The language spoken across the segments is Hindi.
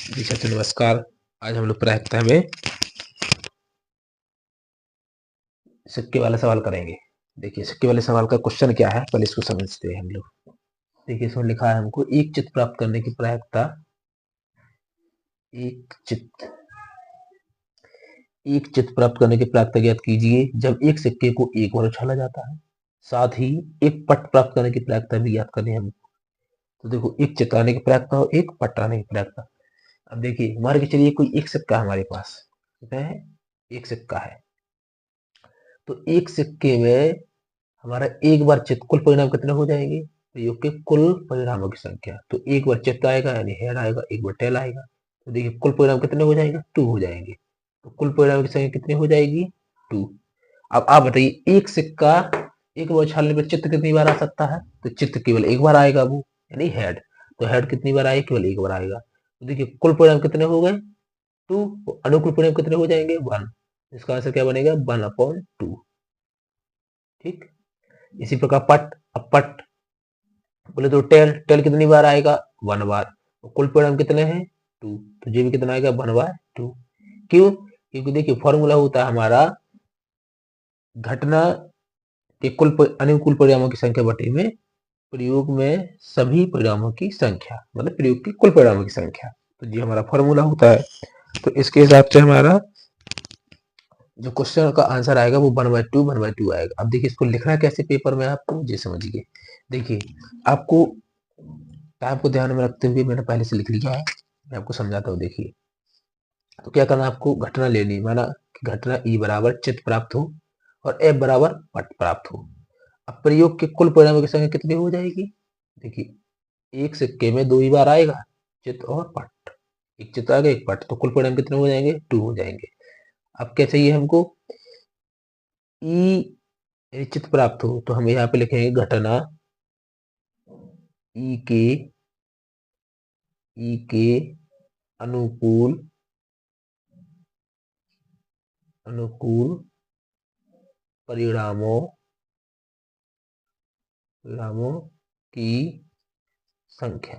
जी छात्रों नमस्कार। आज हम लोग प्रायिकता में सिक्के वाला सवाल करेंगे। देखिए सिक्के वाले सवाल का क्वेश्चन क्या है, पहले इसको समझते हैं हम लोग। देखिए इसमें लिखा है हमको एक चित्त प्राप्त करने की प्रायिकता, एक चित्त प्राप्त करने की प्रायिकता ज्ञात कीजिए जब एक सिक्के को एक बार उछाला जाता है। साथ ही एक पट प्राप्त करने की प्रायिकता भी ज्ञात करनी है हमको। तो देखो एक चित्त आने की प्रायिकता और एक पट आने की प्रायिकता। अब देखिए मान के चलिए कोई एक सिक्का हमारे पास, कितना है, एक सिक्का है। तो एक सिक्के में हमारा एक बार चित्त कुल परिणाम कितने हो जाएंगे, प्रयोग के कुल परिणामों की संख्या। तो एक बार चित्त आएगा यानी हेड आएगा, एक बार टेल आएगा। तो देखिए कुल परिणाम कितने हो जाएंगे, 2 हो जाएंगे। तो कुल परिणाम की संख्या कितनी हो जाएगी, 2। अब आप बताइए एक सिक्का एक बार उछालने पर चित्त कितनी बार आ सकता है, तो चित्त केवल एक बार आएगा वो, यानी हेड। तो हेड कितनी बार आएगा, केवल एक बार आएगा। तो देखिए कुल परिणाम कितने हो गए, 2। अनुकूल परिणाम कितने हो जाएंगे, 1। इसका आंसर क्या बनेगा, 1/2। ठीक। इसी प्रकार पट, अब पट बोले तो टेल, टेल कितनी बार आएगा, 1 बार। तो कुल परिणाम कितने हैं, 2। तो ये भी कितना आएगा, 1/2। क्यों, क्योंकि देखिए फॉर्मूला होता है हमारा घटना के अनुकूल परिणामों की संख्या बटे में प्रयोग में सभी परिणामों की संख्या, मतलब प्रयोग के कुल परिणामों की संख्या। तो ये हमारा फॉर्मूला होता है। तो इसके हिसाब से हमारा जो क्वेश्चन का आंसर आएगा वो 1/2 आएगा। अब देखिए इसको लिखना कैसे पेपर में आपको, ये समझिए। देखिए आपको टाइम को ध्यान में रखते हुए मैंने पहले से लिख लिया है, मैं आपको समझाता हूँ। देखिए तो क्या करना, आपको घटना लेनी, माना कि घटना ई बराबर चित्त प्राप्त हो और एफ बराबर पट प्राप्त हो। अब प्रयोग के कुल परिणामों की संख्या कितनी हो जाएगी, देखिए एक सिक्के में 2 ही बार आएगा चित्त और पट, एक चित्त आ गया एक पट, तो कुल परिणाम कितने हो जाएंगे, 2 हो जाएंगे। अब क्या चाहिए हमको, ई चित्त प्राप्त हो, तो हम यहाँ पे लिखेंगे घटना ई के अनुकूल परिणामों की संख्या।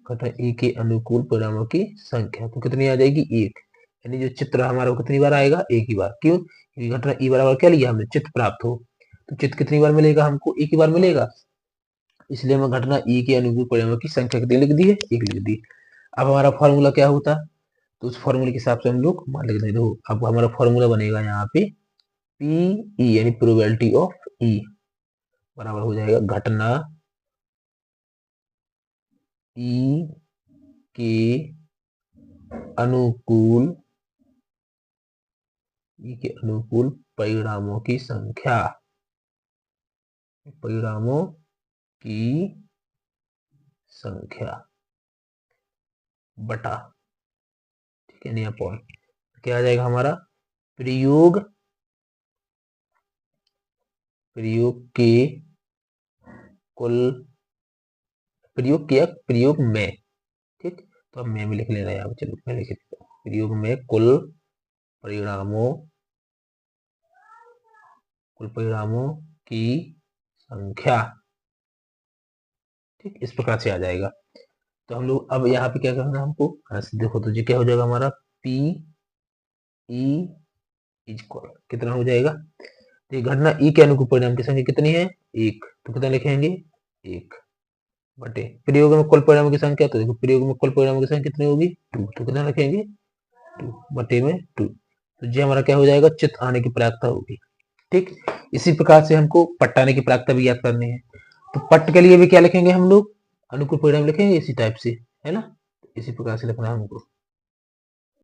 घटना ई के अनुकूल परिणामों की संख्या तो कितनी आ जाएगी, 1। यानी जो चित्र हमारा कितनी बार आएगा, एक ही बार। क्यों, क्योंकि घटना ई बराबर क्या लिया हमने, चित्त प्राप्त हो। तो चित्त कितनी बार मिलेगा हमको, एक ही बार मिलेगा। इसलिए हम घटना ई के अनुकूल परिणामों की संख्या कितनी लिख दी है, 1 लिख दी। अब हमारा फॉर्मूला क्या होता, तो उस फॉर्मूले के हिसाब से हम लोग मान लिख देते हो। अब हमारा फॉर्मूला बनेगा यहाँ पे पी ई यानी प्रोबेबिलिटी ऑफ ई बराबर हो जाएगा घटना ई के अनुकूल परिणामों की संख्या, बटा, ठीक है, नहीं अपॉन। क्या आ जाएगा हमारा, प्रयोग के कुल, प्रयोग में, ठीक। तो अब मैं भी लिख लेना यहाँ पे, चलो मैं लिख देता हूँ, प्रयोग में कुल परिणामों की संख्या, ठीक, इस प्रकार से आ जाएगा। तो हम लोग अब यहाँ पे क्या करना है हमको, देखो तो ये क्या हो जाएगा हमारा, पी ई इक्वल कितना हो जाएगा, तो ये घटना ई के अनुकूल परिणाम की संख्या कितनी है, 1। तो कितना लिखेंगे, 1 बटे प्रयोग में कुल परिणामों की संख्या। तो देखो प्रयोग में कुल परिणामों की संख्या कितनी होगी, 2। तो कितना लिखेंगे, 2 बटे में 2। तो ये हमारा क्या हो जाएगा, चित्त आने की प्रायिकता होगी। ठीक, इसी प्रकार से हमको पट्ट आने की प्रायिकता भी याद करनी है। तो पट्ट के लिए भी क्या लिखेंगे हम लोग, अनुकूल परिणाम लिखेंगे इसी टाइप से, है ना। इसी प्रकार से लिखना है हमको।